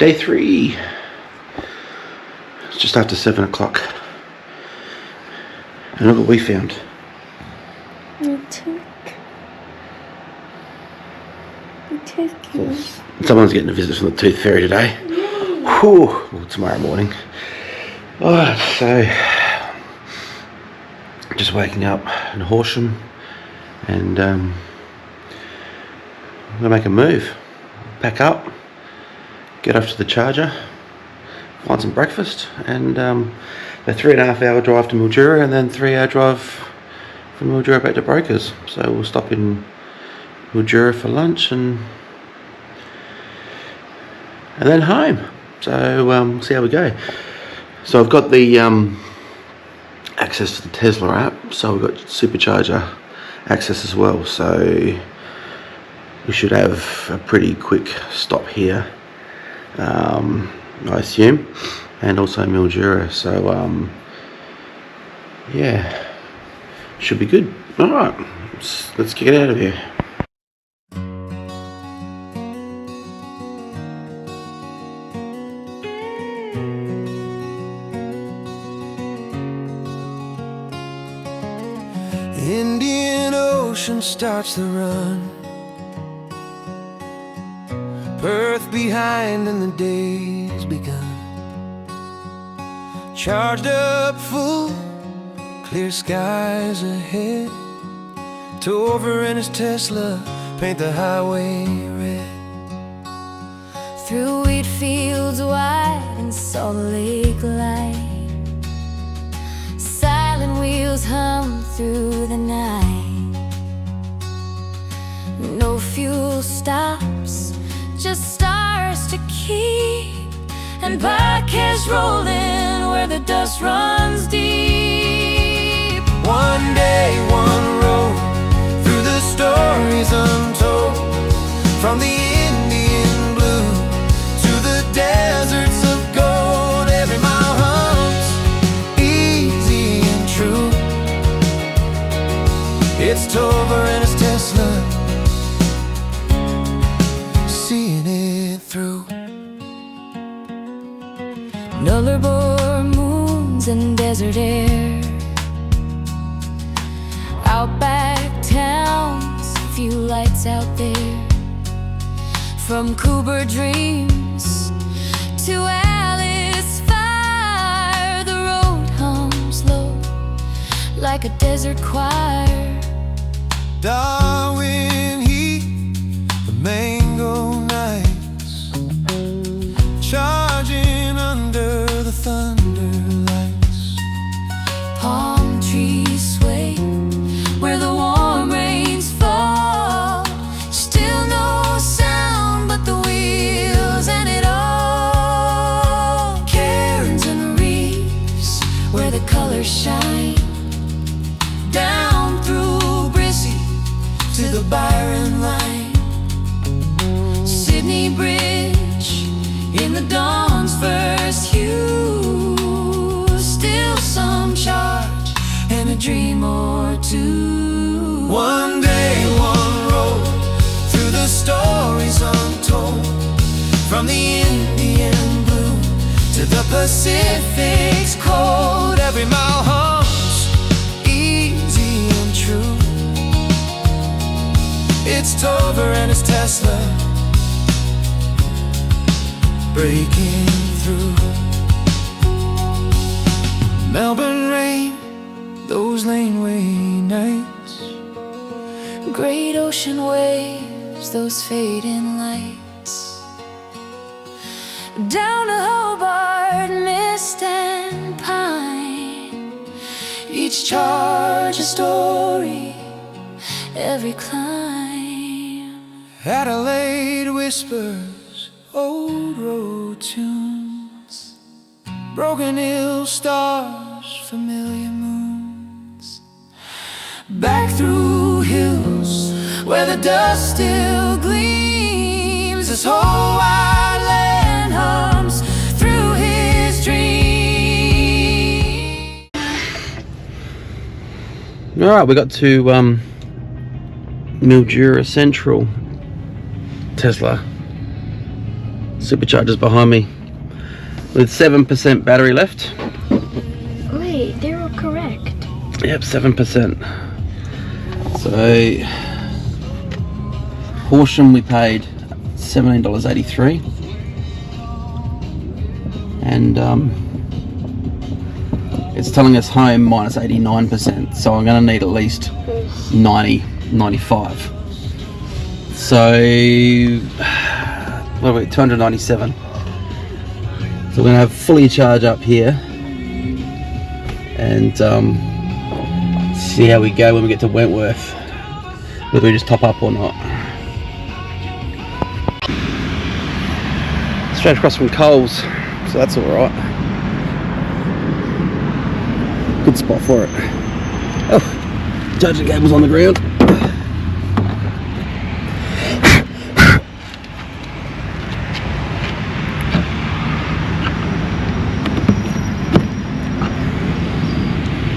Day 3. It's just after 7 o'clock. And look what we found. Someone's getting a visit from the Tooth Fairy today. Whew. Well, tomorrow morning. Alright, so just waking up in Horsham, and I'm gonna make a move. Pack up, get off to the charger, find some breakfast, and a 3.5 hour drive to Mildura, and then 3 hour drive from Mildura back to Brokers. So we'll stop in Mildura for lunch and then home. So we'll see how we go. So I've got the access to the Tesla app, so we've got supercharger access as well. So we should have a pretty quick stop here, I assume, and also Mildura. So yeah, should be good. All right, let's get out of here. Indian Ocean starts the run, Perth behind and the day's begun. Charged up full, clear skies ahead. Tover and his Tesla paint the highway red. Through wheat fields wide and Salt Lake light, silent wheels hum through the night. No fuel stops, just stars to keep, and podcasts rolling where the dust runs deep. One day, one road, through the stories untold, from the Indian blue to the deserts of gold. Every mile hums easy and true. It's Tover and his Tesla, seeing it through. Nullarbor moons and desert air, outback towns, few lights out there. From Cooper dreams to Alice fire, the road hums low like a desert choir. Darwin heat, the mango nights, charging under the thunder lights. Palm trees sway where the warm rains fall, still no sound but the wheels and it all. Cairns and reefs where the colors shine, down through Brissy to the Byron line. Sydney Bridge in the dawn's first hue, still some charge and a dream or two. One day, one road, through the stories untold, from the Indian blue to the Pacific's cold. Every mile hums easy and true. It's Tover and his Tesla, breaking through. Melbourne rain, those laneway nights, Great ocean waves, those fading lights. Down to Hobart, mist and pine, each charge a story, every climb. Adelaide whispers old road tunes, Broken Hill stars, familiar moons. Back through hills where the dust still gleams, this whole wide land hums through his dreams. Alright, we got to Mildura Central Tesla Supercharger's behind me with 7% battery left. Wait, they were correct. Yep, 7%. So Horsham we paid $17.83, and it's telling us home minus 89%, so I'm going to need at least 95. So what are we, 297. So we're going to have fully charge up here and see how we go when we get to Wentworth, whether we just top up or not. Straight across from Coles, so that's alright. Good spot for it. Oh, charging cable's on the ground.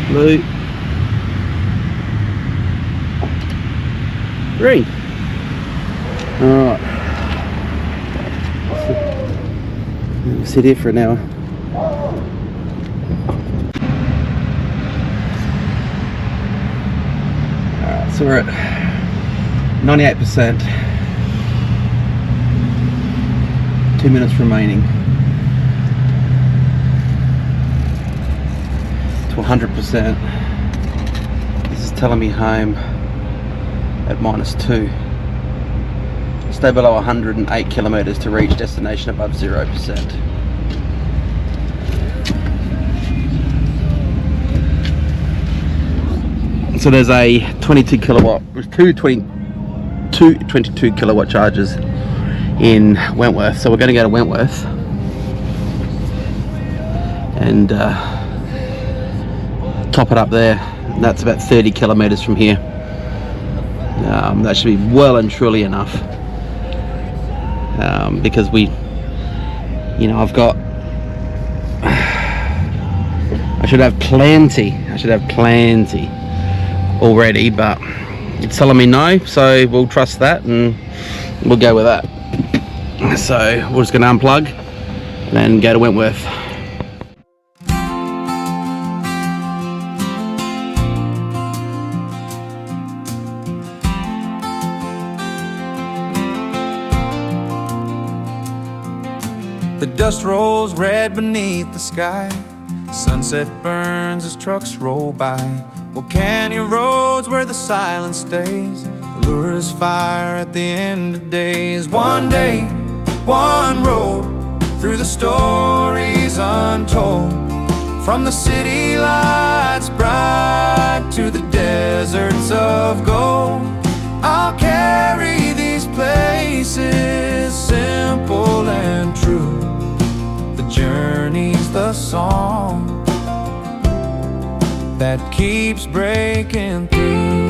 Blue. Green. Alright. We'll sit here for an hour. Alright, so we're at 98%. 2 minutes remaining to 100%. This is telling me home at -2. Stay below 108 kilometers to reach destination above 0%. So there's a 22 kilowatt, there's two 22 kilowatt chargers in Wentworth. So we're going to go to Wentworth and top it up there. And that's about 30 kilometers from here. That should be well and truly enough, because I've got, I should have plenty already, but it's telling me no, so we'll trust that and we'll go with that. So we're just going to unplug and then go to Wentworth. The dust rolls red beneath the sky. Sunset burns as trucks roll by. Volcanic roads where the silence stays. Lures fire at the end of days. One day, one road, through the stories untold. From the city lights bright to the deserts of gold. I'll carry these places simple and true. The journey's the song that keeps breaking through.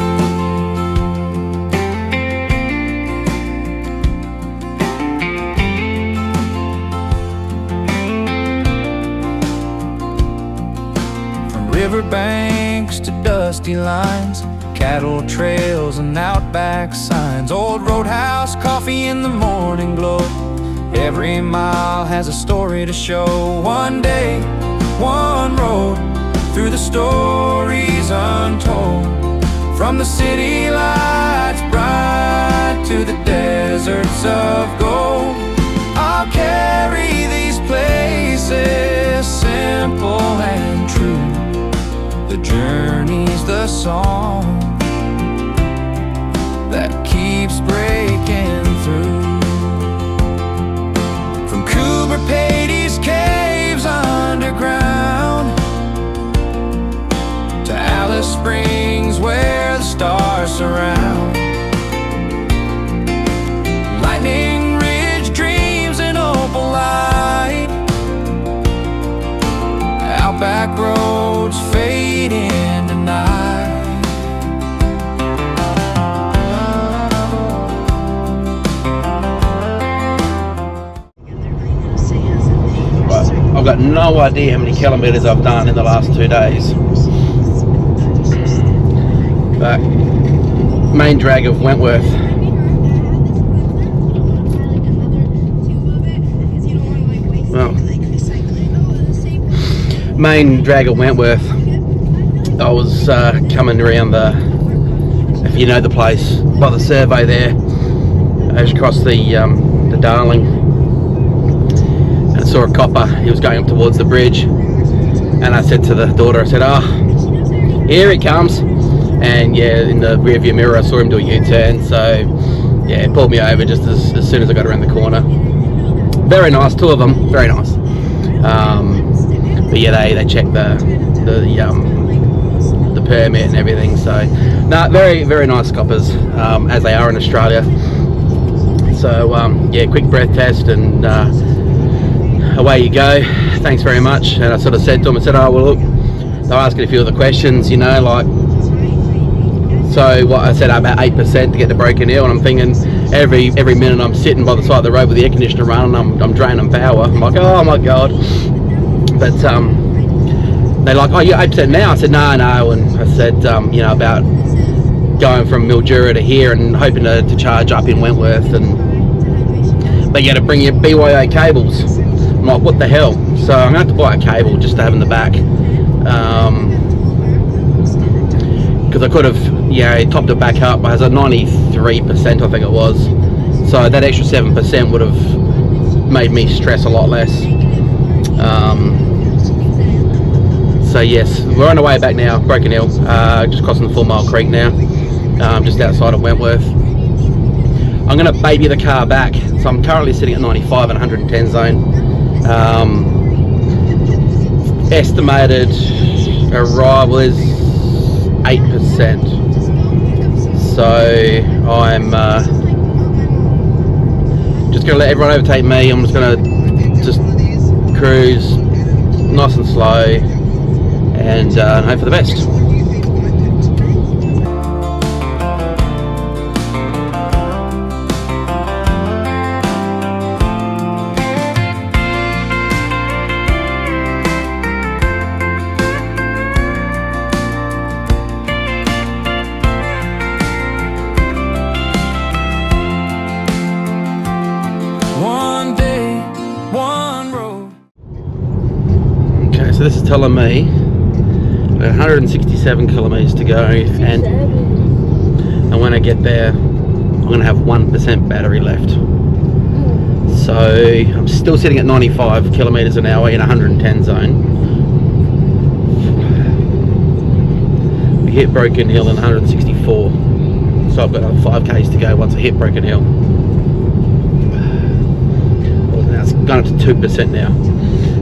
From riverbanks to dusty lines, cattle trails and outback signs, old roadhouse coffee in the morning glow. Every mile has a story to show. One day, one road, through the stories untold. From the city lights bright to the deserts of gold. I'll carry these places simple and true. The journey's the song that keeps breaking through. From Cooper Patey's caves underground to Alice Springs where the stars surround. Lightning Ridge dreams in opal light. Outback roads fade into night. I've got no idea how many kilometers I've done in the last 2 days. But main drag of Wentworth. main drag at Wentworth, I was coming around if you know the place, by the survey there, I just crossed the Darling, and I saw a copper. He was going up towards the bridge, and I said to the daughter, I said, "Oh, here he comes." And yeah, in the rear view mirror I saw him do a U-turn, so yeah, it pulled me over just as soon as I got around the corner. Very nice, two of them, very nice. But yeah, they checked the permit and everything, so no, very, very nice coppers, as they are in Australia. So yeah, quick breath test and away you go. Thanks very much. And I sort of said to them, I said, "Oh well, look, they'll ask you a few other questions, you know, like, so what I said, about 8% to get to Broken Hill," and I'm thinking every minute I'm sitting by the side of the road with the air conditioner running, I'm draining power. I'm like, oh my god. But they're like, "Oh, you're 8% now?" I said, no, and I said, you know, about going from Mildura to here and hoping to charge up in Wentworth, and but you had to bring your BYO cables. I'm like, what the hell? So I'm going to have to buy a cable just to have in the back, because I could have, yeah, topped it back up. I was at 93%, I think it was, so that extra 7% would have made me stress a lot less. So yes, we're on our way back now, Broken Hill, just crossing the 4 Mile Creek now, just outside of Wentworth. I'm going to baby the car back, so I'm currently sitting at 95 and 110 zone. Estimated arrival is 8%, so I'm just going to let everyone overtake me. I'm just going to cruise nice and slow and hope for the best. One day, one road. Okay, so this is telling me I've got 167 kilometres to go, and when I get there I'm going to have 1% battery left. So I'm still sitting at 95 kilometres an hour in 110 zone. We hit Broken Hill in 164, so I've got 5 k's to go once I hit Broken Hill. It's gone up to 2% now.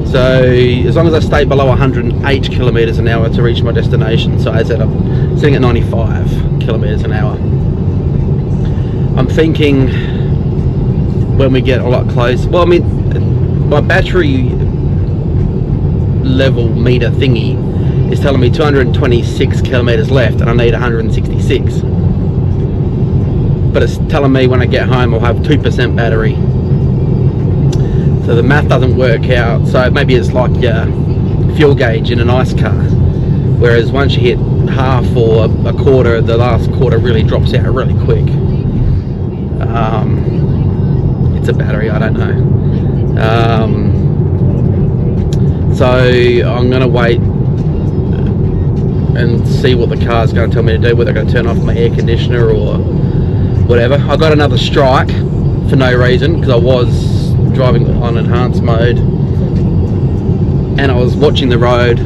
So as long as I stay below 108 kilometres an hour to reach my destination, so as I said, I'm sitting at 95 kilometres an hour. I'm thinking when we get a lot closer, well, I mean, my battery level meter thingy is telling me 226 kilometres left and I need 166. But it's telling me when I get home I'll have 2% battery. So the math doesn't work out. So maybe it's like your fuel gauge in a nice car, whereas once you hit half or a quarter, the last quarter really drops out really quick. It's a battery, I don't know. So I'm gonna wait and see what the car's going to tell me to do, whether I'm going to turn off my air conditioner or whatever. I got another strike for no reason because I was driving on enhanced mode and I was watching the road,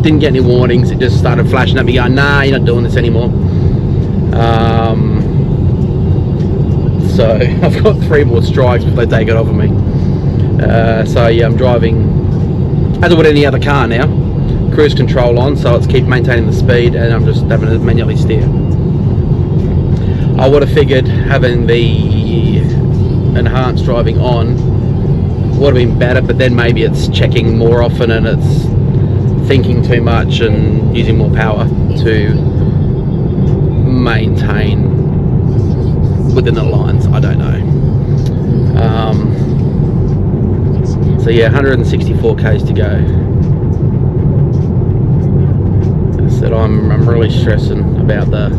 didn't get any warnings. It just started flashing at me going, nah, you're not doing this anymore. So I've got 3 more strikes before they take it off of me. So yeah, I'm driving as I would any other car now, cruise control on, so it's keep maintaining the speed and I'm just having to manually steer. I would have figured having the enhanced driving on would have been better, but then maybe it's checking more often and it's thinking too much and using more power to maintain within the lines. I don't know. So yeah, 164 k's to go. So I'm really stressing about the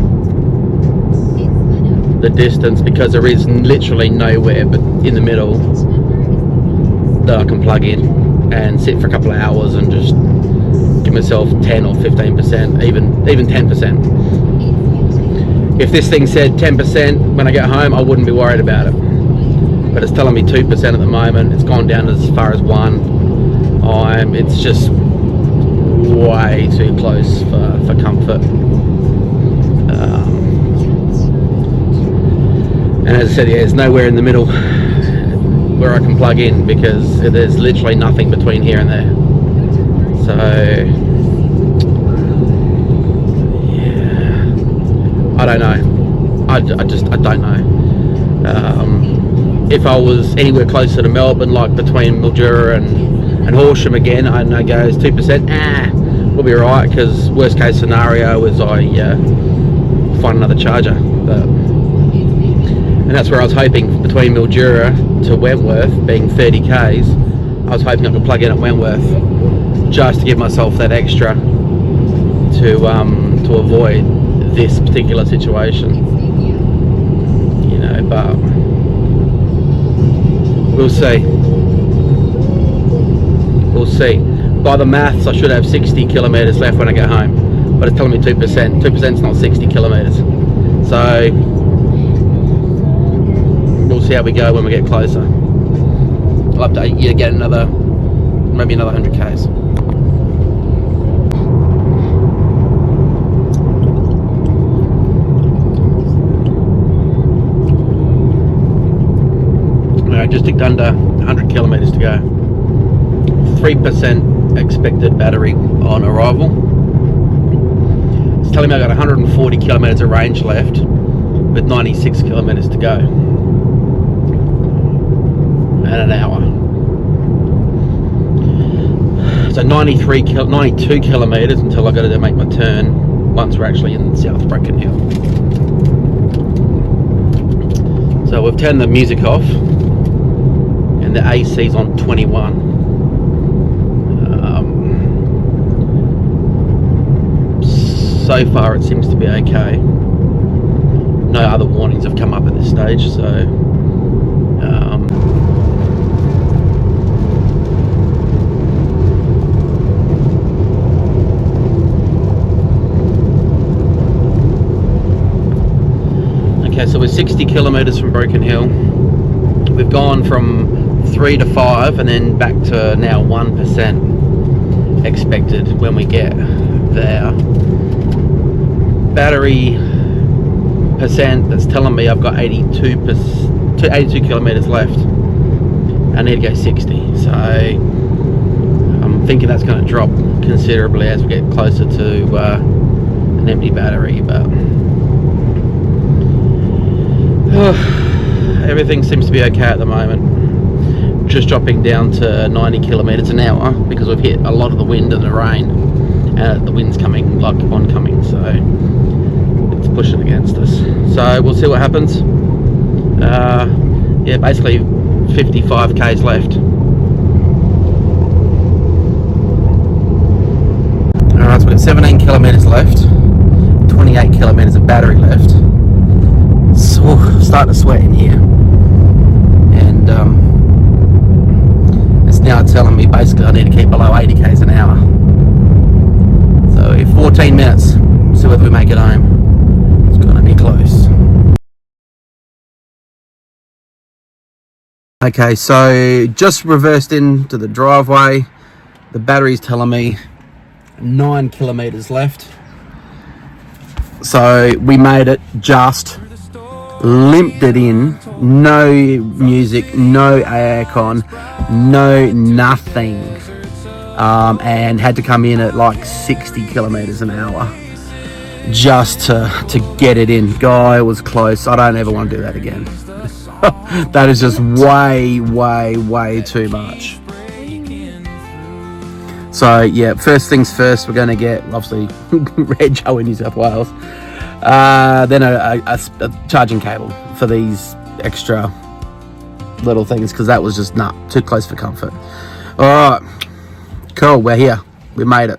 distance because there is literally nowhere but in the middle that I can plug in and sit for a couple of hours and just give myself 10 or 15%, even 10%. If this thing said 10% when I get home, I wouldn't be worried about it. But it's telling me 2% at the moment. It's gone down as far as 1. It's just way too close for comfort. And as I said, yeah, there's nowhere in the middle where I can plug in, because there's literally nothing between here and there. So yeah, I don't know. I don't know. If I was anywhere closer to Melbourne, like between Mildura and Horsham again, I know goes 2%. We'll be alright, because worst case scenario is I find another charger. And that's where I was hoping, between Mildura to Wentworth being 30 k's, I was hoping I could plug in at Wentworth, just to give myself that extra to avoid this particular situation, you know. But we'll see. By the maths, I should have 60 kilometres left when I get home, but it's telling me 2%. 2% is not 60 kilometres. So we'll see how we go when we get closer. I'll update you to get maybe another 100 k's. I just ticked under 100 kilometres to go. 3% expected battery on arrival. It's telling me I've got 140 kilometres of range left with 96 kilometres to go. And an hour. So 92 kilometres until I got to make my turn once we're actually in South Broken Hill. So we've turned the music off and the AC's on 21. So far it seems to be okay. No other warnings have come up at this stage, so okay, so we're 60 kilometres from Broken Hill. We've gone from 3 to 5 and then back to now 1% expected when we get there. Battery percent that's telling me I've got 82 kilometres left. I need to go 60, so I'm thinking that's going to drop considerably as we get closer to an empty battery. But everything seems to be okay at the moment. Just dropping down to 90 kilometres an hour because we've hit a lot of the wind and the rain, and the wind's coming, like oncoming, so it's pushing against us. So we'll see what happens. Yeah, basically 55 k's left. Alright, so we've got 17 kilometres left, 28 kilometres of battery left. So starting to sweat in here, and it's now telling me basically I need to keep below 80 k's an hour. So in 14 minutes, see whether we make it home. It's gonna be close. Okay, so just reversed into the driveway. The battery's telling me 9 kilometres left. So we made it, just limped it in. No music, no aircon, no nothing. And had to come in at like 60 kilometres an hour just to get it in. Guy, was close. I don't ever want to do that again. That is just way too much. So yeah, first things first, we're going to get obviously Red Joe in New South Wales, then a charging cable for these extra little things, because that was just too close for comfort. All right, cool, we're here, we made it.